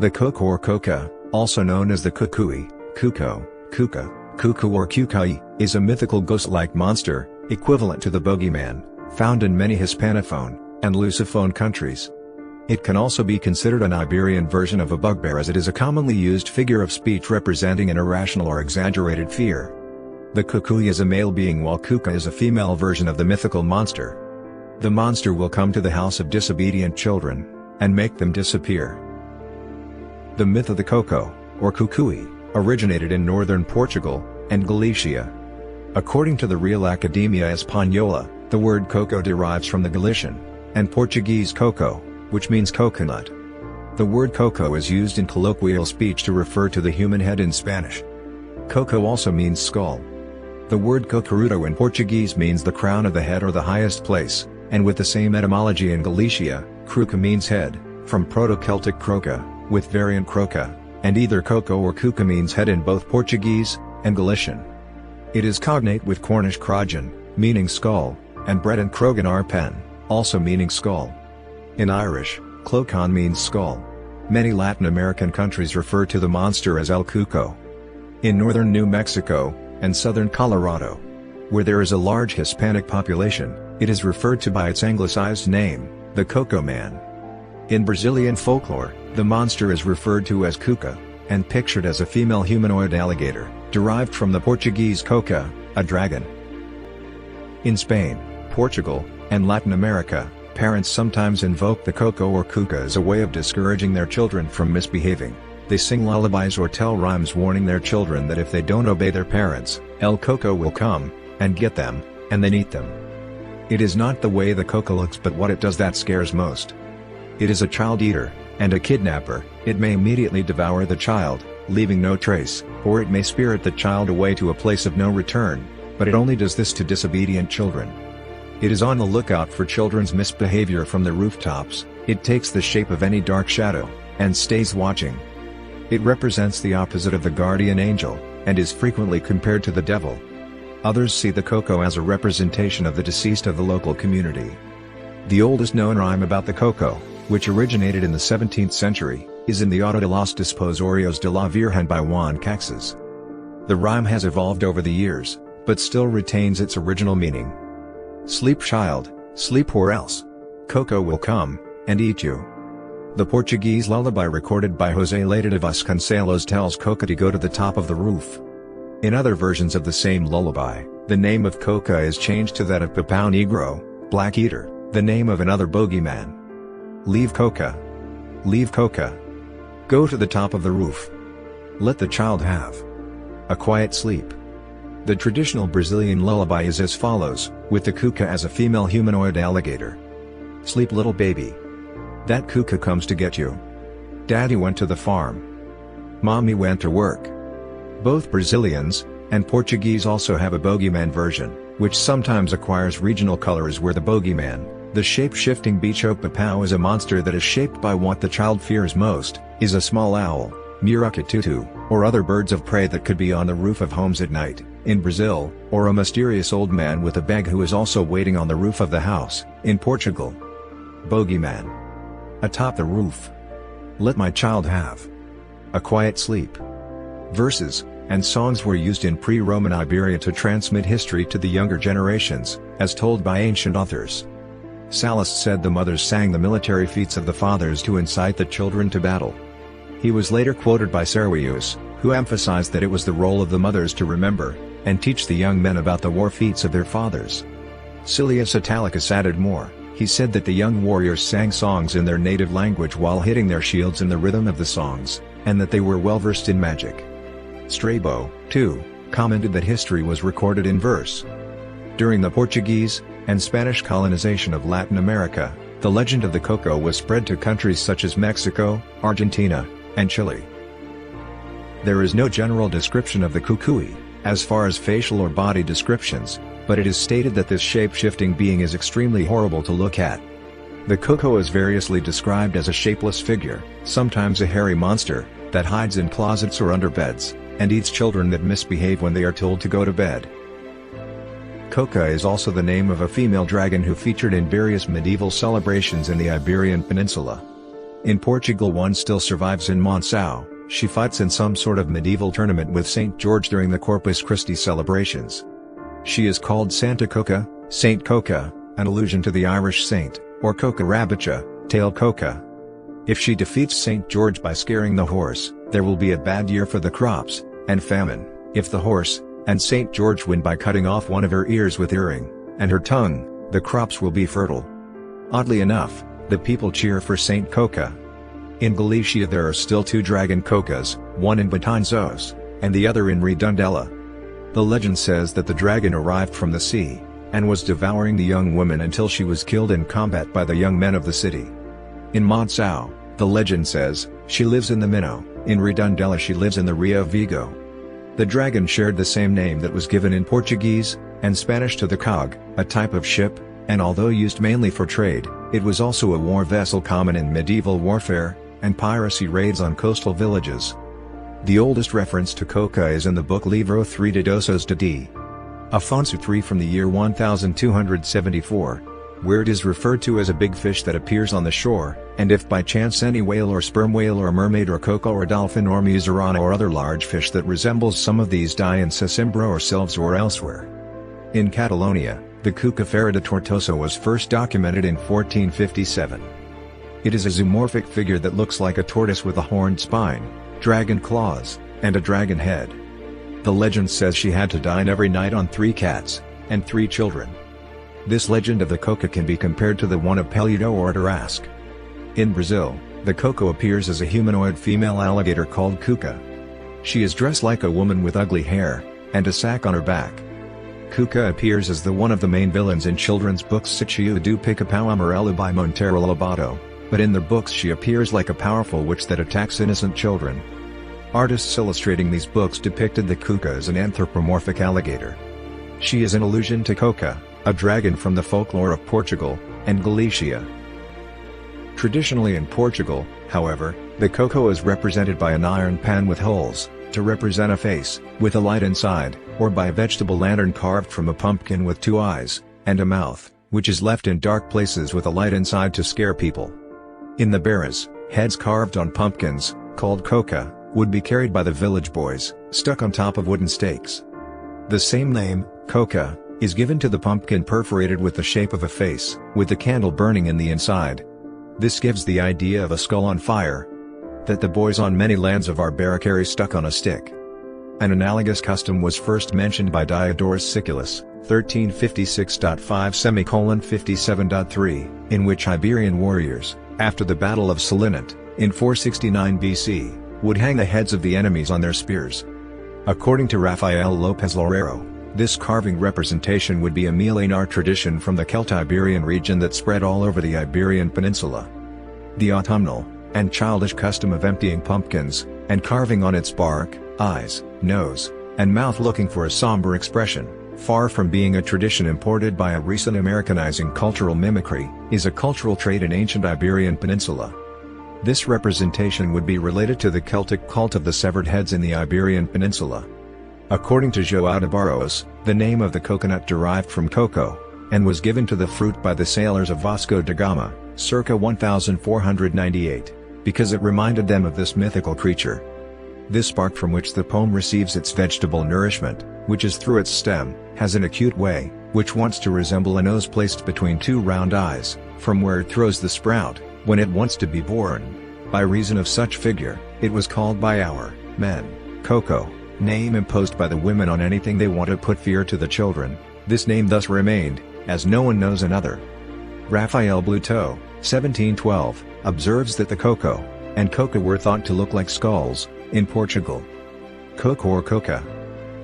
The Coco or Coca, also known as the Cucuy, Cuco, Cuca, Cucu or Cucuy, is a mythical ghost-like monster, equivalent to the bogeyman, found in many Hispanophone and Lusophone countries. It can also be considered an Iberian version of a bugbear, as it is a commonly used figure of speech representing an irrational or exaggerated fear. The Cucuy is a male being, while Cuca is a female version of the mythical monster. The monster will come to the house of disobedient children and make them disappear. The myth of the Coco, or Cucuy, originated in northern Portugal and Galicia. According to the Real Academia Española, the word Coco derives from the Galician and Portuguese coco, which means coconut. The word coco is used in colloquial speech to refer to the human head in Spanish. Coco also means skull. The word cocuruto in Portuguese means the crown of the head or the highest place, and with the same etymology in Galicia, crouca means head, from proto-Celtic cróca, with variant cróca, and either coco or Cuca means head in both Portuguese and Galician. It is cognate with Cornish crogan, meaning skull, and Breton crogan arpen, also meaning skull. In Irish, cróca means skull. Many Latin American countries refer to the monster as El Cuco. In northern New Mexico and southern Colorado, where there is a large Hispanic population, it is referred to by its anglicized name, the Coco Man. In Brazilian folklore, the monster is referred to as Cuca, and pictured as a female humanoid alligator, derived from the Portuguese coca, a dragon. In Spain, Portugal, and Latin America, parents sometimes invoke the Coco or Cuca as a way of discouraging their children from misbehaving. They sing lullabies or tell rhymes warning their children that if they don't obey their parents, El Coco will come and get them, and then eat them. It is not the way the Coco looks, but what it does that scares most. It is a child eater, and a kidnapper. It may immediately devour the child, leaving no trace, or it may spirit the child away to a place of no return, but it only does this to disobedient children. It is on the lookout for children's misbehavior from the rooftops. It takes the shape of any dark shadow, and stays watching. It represents the opposite of the guardian angel, and is frequently compared to the devil. Others see the Coco as a representation of the deceased of the local community. The oldest known rhyme about the Coco, which originated in the 17th century, is in the Auto de los Desposorios de la Virgen by Juan Caxas. The rhyme has evolved over the years, but still retains its original meaning. Sleep, child, sleep, or else Coco will come and eat you. The Portuguese lullaby recorded by José Leite de Vasconcelos tells Coca to go to the top of the roof. In other versions of the same lullaby, the name of Coca is changed to that of Papão Negro, Black Eater, the name of another bogeyman. Leave Coca. Leave Coca. Go to the top of the roof. Let the child have a quiet sleep. The traditional Brazilian lullaby is as follows, with the Cuca as a female humanoid alligator. Sleep, little baby. That Cuca comes to get you. Daddy went to the farm. Mommy went to work. Both Brazilians and Portuguese also have a bogeyman version, which sometimes acquires regional colors, where the bogeyman, the shape-shifting bicho papão, is a monster that is shaped by what the child fears most, is a small owl, murucututu, or other birds of prey that could be on the roof of homes at night, in Brazil, or a mysterious old man with a bag who is also waiting on the roof of the house, in Portugal. Bogeyman. Atop the roof. Let my child have a quiet sleep. Verses and songs were used in pre-Roman Iberia to transmit history to the younger generations, as told by ancient authors. Sallust said the mothers sang the military feats of the fathers to incite the children to battle. He was later quoted by Servius, who emphasized that it was the role of the mothers to remember and teach the young men about the war feats of their fathers. Silius Italicus added more. He said that the young warriors sang songs in their native language while hitting their shields in the rhythm of the songs, and that they were well versed in magic. Strabo, too, commented that history was recorded in verse. During the Portuguese and Spanish colonization of Latin America, the legend of the Coco was spread to countries such as Mexico, Argentina, and Chile. There is no general description of the Cucuy, as far as facial or body descriptions, but it is stated that this shape-shifting being is extremely horrible to look at. The Coco is variously described as a shapeless figure, sometimes a hairy monster, that hides in closets or under beds, and eats children that misbehave when they are told to go to bed. Coca is also the name of a female dragon who featured in various medieval celebrations in the Iberian Peninsula. In Portugal one still survives in Monção. She fights in some sort of medieval tournament with St. George during the Corpus Christi celebrations. She is called Santa Coca, Saint Coca, an allusion to the Irish saint, or Coca rabicha, tail coca. If she defeats St. George by scaring the horse, there will be a bad year for the crops, and famine. If the horse and St. George win by cutting off one of her ears with earring, and her tongue, the crops will be fertile. Oddly enough, the people cheer for St. Coca. In Galicia there are still 2 dragon cocas, one in Betanzos, and the other in Redondela. The legend says that the dragon arrived from the sea, and was devouring the young woman until she was killed in combat by the young men of the city. In Monção, the legend says, she lives in the Minho, in Redondela she lives in the Rio Vigo. The dragon shared the same name that was given in Portuguese and Spanish to the cog, a type of ship, and although used mainly for trade, it was also a war vessel common in medieval warfare and piracy raids on coastal villages. The oldest reference to coca is in the book Livro 3 de Dosos de D. Afonso III from the year 1274, where it is referred to as a big fish that appears on the shore, and if by chance any whale or sperm whale or mermaid or coco or dolphin or musarana or other large fish that resembles some of these die in Sesimbra or Selves or elsewhere. In Catalonia, the Cuca ferida tortosa was first documented in 1457. It is a zoomorphic figure that looks like a tortoise with a horned spine, dragon claws, and a dragon head. The legend says she had to dine every night on 3 cats, and 3 children. This legend of the coca can be compared to the one of Peludo or Tarasque. In Brazil, the coco appears as a humanoid female alligator called Cuca. She is dressed like a woman with ugly hair, and a sack on her back. Cuca appears as the one of the main villains in children's books Sítio do Pica-Pau Amarelo by Monteiro Lobato, but in the books she appears like a powerful witch that attacks innocent children. Artists illustrating these books depicted the Cuca as an anthropomorphic alligator. She is an allusion to Coca, a dragon from the folklore of Portugal and Galicia. Traditionally in Portugal, however, the coco is represented by an iron pan with holes, to represent a face, with a light inside, or by a vegetable lantern carved from a pumpkin with 2 eyes, and a mouth, which is left in dark places with a light inside to scare people. In the Barras, heads carved on pumpkins, called coca, would be carried by the village boys, stuck on top of wooden stakes. The same name, coca, is given to the pumpkin perforated with the shape of a face, with the candle burning in the inside. This gives the idea of a skull on fire, that the boys on many lands of Iberia carry stuck on a stick. An analogous custom was first mentioned by Diodorus Siculus, 1356-5:57.3, in which Iberian warriors, after the Battle of Salinit, in 469 BC, would hang the heads of the enemies on their spears. According to Rafael Lopez Loureiro, this carving representation would be a millenar tradition from the Celto-Iberian region that spread all over the Iberian Peninsula. The autumnal and childish custom of emptying pumpkins, and carving on its bark, eyes, nose, and mouth looking for a somber expression, far from being a tradition imported by a recent Americanizing cultural mimicry, is a cultural trait in ancient Iberian Peninsula. This representation would be related to the Celtic cult of the severed heads in the Iberian Peninsula. According to João de Barros, the name of the coconut derived from coco, and was given to the fruit by the sailors of Vasco da Gama, circa 1498, because it reminded them of this mythical creature. This bark from which the poem receives its vegetable nourishment, which is through its stem, has an acute way, which wants to resemble a nose placed between 2 round eyes, from where it throws the sprout, when it wants to be born. By reason of such figure, it was called by our men, coco, name imposed by the women on anything they want to put fear to the children. This name thus remained, as no one knows another. Raphael Bluto, 1712, observes that the coco and coca were thought to look like skulls, in Portugal. Coco or coca.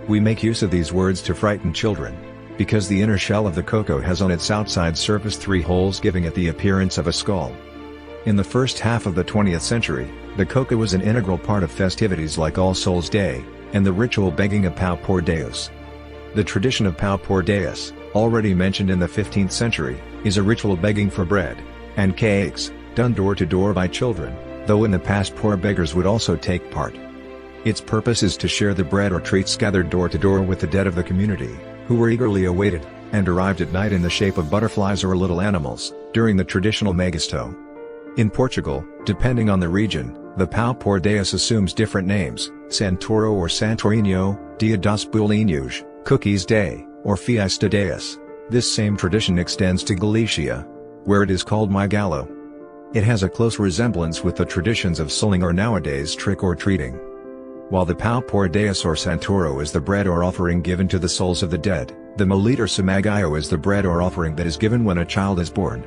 We make use of these words to frighten children, because the inner shell of the coco has on its outside surface 3 holes giving it the appearance of a skull. In the first half of the 20th century, the coca was an integral part of festivities like All Souls' Day, and the ritual begging of Pau por Deus. The tradition of Pau por Deus, already mentioned in the 15th century, is a ritual begging for bread and cakes, done door to door by children, though in the past poor beggars would also take part. Its purpose is to share the bread or treats gathered door to door with the dead of the community, who were eagerly awaited, and arrived at night in the shape of butterflies or little animals, during the traditional megasto. In Portugal, depending on the region, the pau por Deus assumes different names: Santoro or Santorinho, Dia dos Bolinhos, Cookies Day, or Fiesta Deus. This same tradition extends to Galicia, where it is called mythical. It has a close resemblance with the traditions of souling or nowadays trick-or-treating. While the pau por Deus or Santoro is the bread or offering given to the souls of the dead, the Molita Samagayo is the bread or offering that is given when a child is born.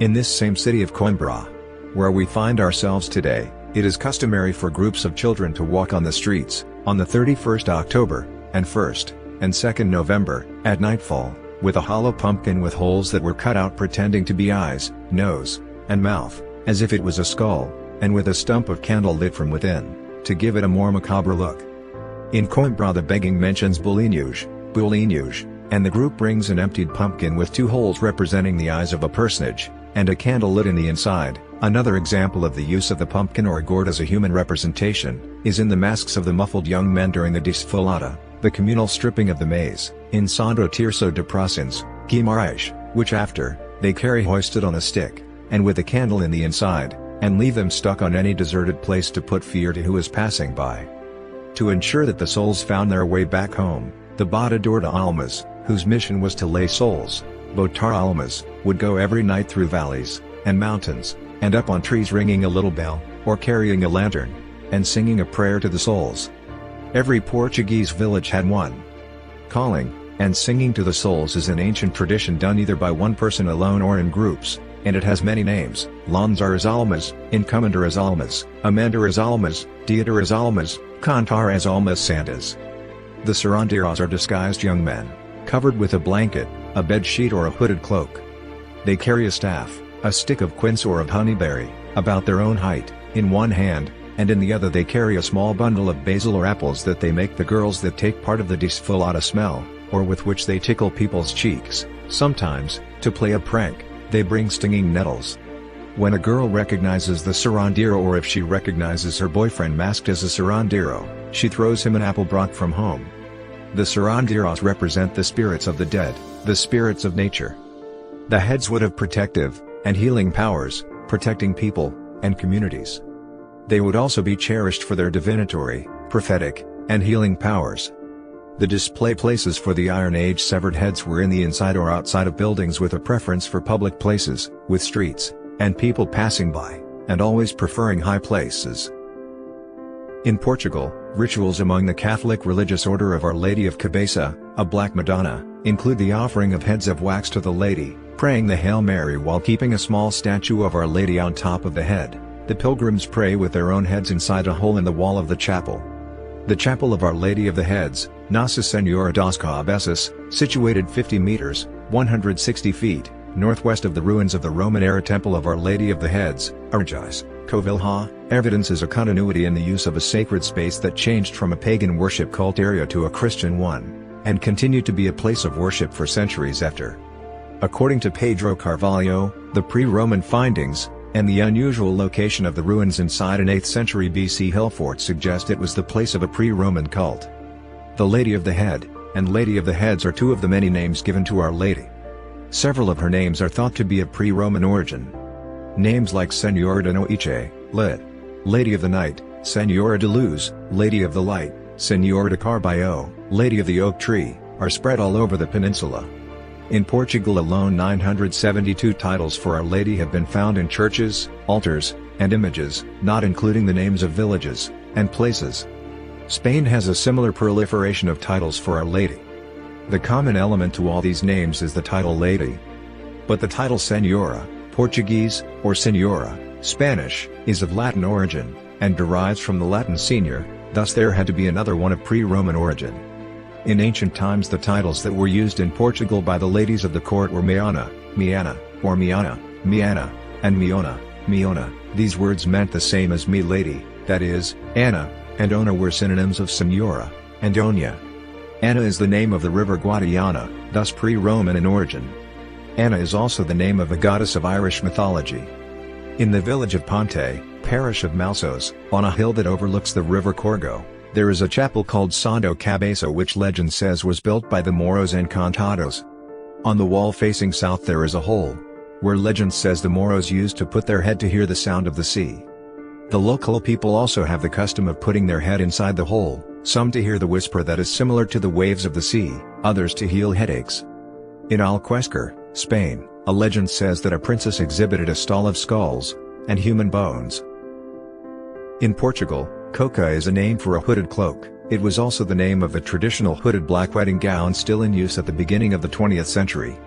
In this same city of Coimbra, where we find ourselves today, it is customary for groups of children to walk on the streets, on the 31st October, and 1st, and 2nd November, at nightfall, with a hollow pumpkin with holes that were cut out pretending to be eyes, nose, and mouth, as if it was a skull, and with a stump of candle lit from within, to give it a more macabre look. In Coimbra the begging mentions bolinhos, and the group brings an emptied pumpkin with 2 holes representing the eyes of a personage, and a candle lit in the inside. Another example of the use of the pumpkin or gourd as a human representation, is in the masks of the muffled young men during the desfilada, the communal stripping of the maize, in Santo Tirso de Prações, Guimarães, which after, they carry hoisted on a stick, and with a candle in the inside, and leave them stuck on any deserted place to put fear to who is passing by. To ensure that the souls found their way back home, the Batedor de Almas, whose mission was to lay souls, Botar Almas, would go every night through valleys, and mountains, and up on trees ringing a little bell, or carrying a lantern, and singing a prayer to the souls. Every Portuguese village had one. Calling, and singing to the souls is an ancient tradition done either by one person alone or in groups, and it has many names: Lanzar as Almas, Encomendar as Almas, Amandar as Almas, Dieter as Almas, Cantar as Almas Santas. The Sarandiros are disguised young men, covered with a blanket, a bed sheet or a hooded cloak. They carry a staff, a stick of quince or of honeyberry, about their own height, in one hand, and in the other they carry a small bundle of basil or apples that they make the girls that take part of the desfilada smell, or with which they tickle people's cheeks. Sometimes, to play a prank, they bring stinging nettles. When a girl recognizes the sarandiro or if she recognizes her boyfriend masked as a sarandiro, she throws him an apple brought from home. The sarandiros represent the spirits of the dead, the spirits of nature. The heads would have protective and healing powers, protecting people and communities. They would also be cherished for their divinatory, prophetic, and healing powers. The display places for the Iron Age severed heads were in the inside or outside of buildings with a preference for public places, with streets, and people passing by, and always preferring high places. In Portugal, rituals among the Catholic religious order of Our Lady of Cabeça, a Black Madonna, include the offering of heads of wax to the Lady, praying the Hail Mary while keeping a small statue of Our Lady on top of the head. The pilgrims pray with their own heads inside a hole in the wall of the chapel. The Chapel of Our Lady of the Heads, Nossa Senhora das Cabeças, situated 50 meters, 160 feet, northwest of the ruins of the Roman-era Temple of Our Lady of the Heads, Argis, Covilhã, evidences a continuity in the use of a sacred space that changed from a pagan worship cult area to a Christian one, and continued to be a place of worship for centuries after. According to Pedro Carvalho, the pre-Roman findings, and the unusual location of the ruins inside an 8th century BC hill fort suggest it was the place of a pre-Roman cult. The Lady of the Head, and Lady of the Heads are 2 of the many names given to Our Lady. Several of her names are thought to be of pre-Roman origin. Names like Senhora da Noite, lit. Lady of the Night, Senhora de Luz, Lady of the Light, Senhora de Carvalho, Lady of the Oak Tree, are spread all over the peninsula. In Portugal alone 972 titles for Our Lady have been found in churches, altars, and images, not including the names of villages and places. Spain has a similar proliferation of titles for Our Lady. The common element to all these names is the title Lady. But the title Senora, Portuguese, or Senora, Spanish, is of Latin origin, and derives from the Latin senior, thus there had to be another one of pre-Roman origin. In ancient times the titles that were used in Portugal by the ladies of the court were Meana, Miana, or Miana, Miana, and Miona, Miona. These words meant the same as me lady, that is, Anna, and Ona were synonyms of Senora, and Onia. Anna is the name of the river Guadiana, thus pre-Roman in origin. Anna is also the name of a goddess of Irish mythology. In the village of Ponte, parish of Malsos, on a hill that overlooks the river Corgo, there is a chapel called Santo Cabeça which legend says was built by the Moros Encantados. On the wall facing south there is a hole, where legend says the Moros used to put their head to hear the sound of the sea. The local people also have the custom of putting their head inside the hole, some to hear the whisper that is similar to the waves of the sea, others to heal headaches. In Alquescar, Spain, a legend says that a princess exhibited a stall of skulls and human bones. In Portugal, Coca is a name for a hooded cloak. It was also the name of a traditional hooded black wedding gown still in use at the beginning of the 20th century.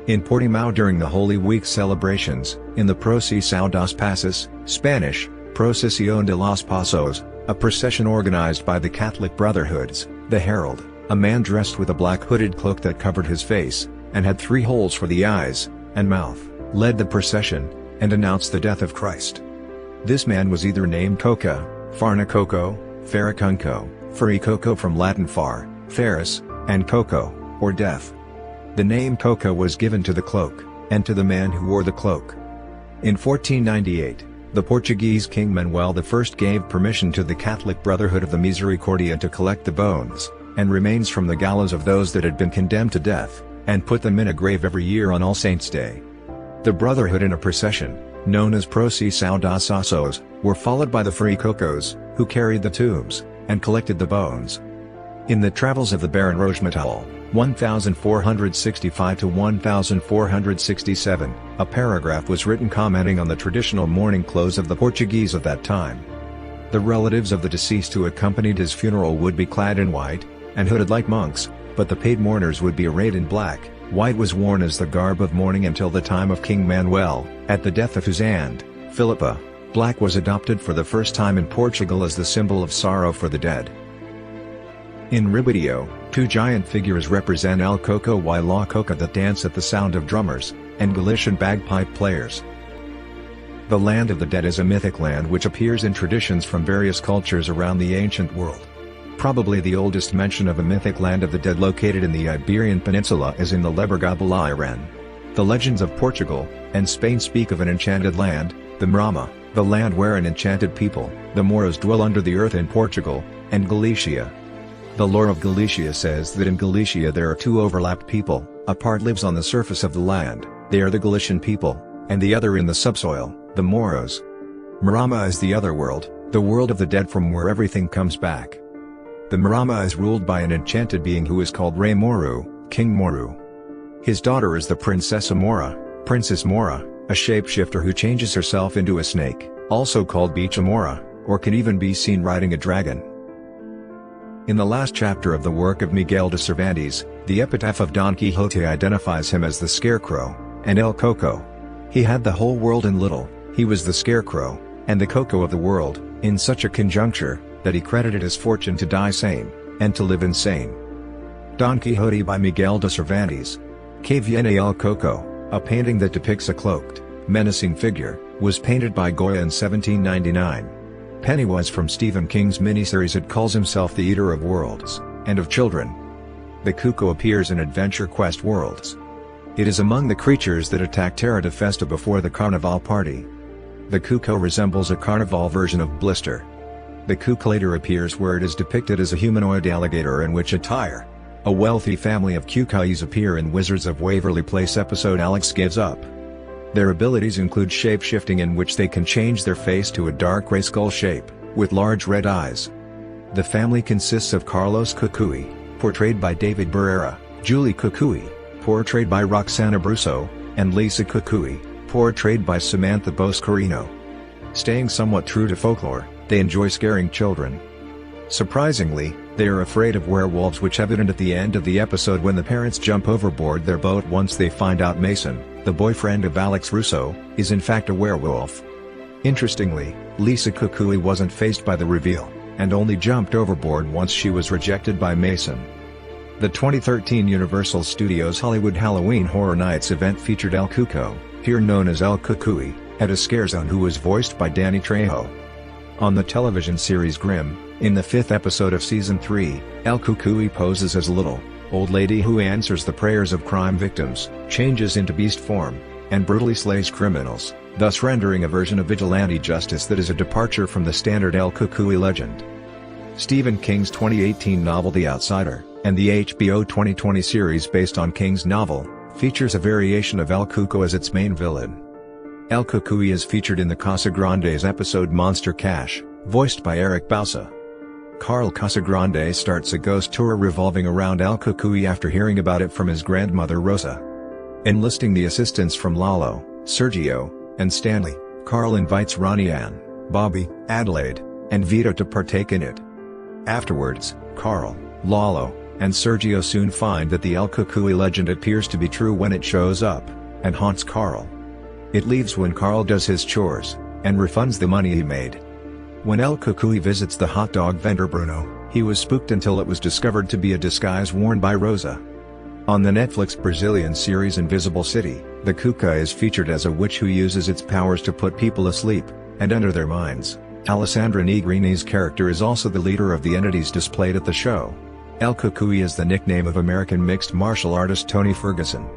In Portimao during the Holy Week celebrations, in the Procesión dos Pasos, Spanish, Procesión de los Pasos, a procession organized by the Catholic Brotherhoods, the herald, a man dressed with a black hooded cloak that covered his face, and had 3 holes for the eyes and mouth, led the procession, and announced the death of Christ. This man was either named Coca, Farnacoco, Faracunco, Coco from Latin far, Ferris, and Coco, or death. The name Coca was given to the cloak, and to the man who wore the cloak. In 1498, the Portuguese King Manuel I gave permission to the Catholic Brotherhood of the Misericordia to collect the bones and remains from the gallows of those that had been condemned to death, and put them in a grave every year on All Saints' Day. The Brotherhood in a procession, known as Procesión dos Pasos, were followed by the Free Cocos, who carried the tombs and collected the bones. In the Travels of the Baron Rogemetal, 1465 to 1467, a paragraph was written commenting on the traditional mourning clothes of the Portuguese of that time. The relatives of the deceased who accompanied his funeral would be clad in white, and hooded like monks, but the paid mourners would be arrayed in black. White was worn as the garb of mourning until the time of King Manuel, at the death of his aunt, Philippa. Black was adopted for the first time in Portugal as the symbol of sorrow for the dead. In Ribatejo, 2 giant figures represent El Coco y la Coca that dance at the sound of drummers and Galician bagpipe players. The land of the dead is a mythic land which appears in traditions from various cultures around the ancient world. Probably the oldest mention of a mythic land of the dead located in the Iberian Peninsula is in the Iran. The legends of Portugal and Spain speak of an enchanted land, the Marama, the land where an enchanted people, the Moros, dwell under the earth in Portugal and Galicia. The lore of Galicia says that in Galicia there are 2 overlapped people, a part lives on the surface of the land, they are the Galician people, and the other in the subsoil, the Moros. Marama is the other world, the world of the dead from where everything comes back. The Marama is ruled by an enchanted being who is called Rei Moru, King Moru. His daughter is the Princessa Mora, Princess Mora, a shapeshifter who changes herself into a snake, also called Bicha Mora, or can even be seen riding a dragon. In the last chapter of the work of Miguel de Cervantes, the epitaph of Don Quixote identifies him as the Scarecrow, and El Coco. He had the whole world in little, he was the Scarecrow, and the Coco of the world, in such a conjuncture, that he credited his fortune to die sane, and to live insane. Don Quixote by Miguel de Cervantes. Que viene el Coco, a painting that depicts a cloaked, menacing figure, was painted by Goya in 1799. Pennywise from Stephen King's miniseries It calls himself the Eater of Worlds, and of Children. The Cuco appears in Adventure Quest Worlds. It is among the creatures that attack Terra de Festa before the Carnival party. The Cuco resembles a Carnival version of Blister. The Cuco later appears where it is depicted as a humanoid alligator in which attire. A wealthy family of Cucuys appear in Wizards of Waverly Place episode Alex Gives Up. Their abilities include shape-shifting in which they can change their face to a dark gray skull shape, with large red eyes. The family consists of Carlos Cucuy, portrayed by David Barrera, Julie Cucuy, portrayed by Roxana Brusso, and Lisa Cucuy, portrayed by Samantha Boscarino. Staying somewhat true to folklore, they enjoy scaring children. Surprisingly, they are afraid of werewolves, which evident at the end of the episode when the parents jump overboard their boat once they find out Mason, the boyfriend of Alex Russo, is in fact a werewolf. Interestingly, Lisa Cucuy wasn't fazed by the reveal, and only jumped overboard once she was rejected by Mason. The 2013 Universal Studios Hollywood Halloween Horror Nights event featured El Cuco, here known as El Cucuy, at a scare zone who was voiced by Danny Trejo. On the television series Grimm, in the 5th episode of Season 3, El Cucuy poses as a little, old lady who answers the prayers of crime victims, changes into beast form, and brutally slays criminals, thus rendering a version of vigilante justice that is a departure from the standard El Cucuy legend. Stephen King's 2018 novel The Outsider, and the HBO 2020 series based on King's novel, features a variation of El Cuco as its main villain. El Cucuy is featured in the Casagrande's episode Monster Cash, voiced by Eric Bauza. Carl Casagrande starts a ghost tour revolving around El Cucuy after hearing about it from his grandmother Rosa. Enlisting the assistance from Lalo, Sergio, and Stanley, Carl invites Ronnie Ann, Bobby, Adelaide, and Vito to partake in it. Afterwards, Carl, Lalo, and Sergio soon find that the El Cucuy legend appears to be true when it shows up, and haunts Carl. It leaves when Carl does his chores, and refunds the money he made. When El Cucuy visits the hot dog vendor Bruno, he was spooked until it was discovered to be a disguise worn by Rosa. On the Netflix Brazilian series Invisible City, the Cuca is featured as a witch who uses its powers to put people asleep, and under their minds. Alessandra Negrini's character is also the leader of the entities displayed at the show. El Cucuy is the nickname of American mixed martial artist Tony Ferguson.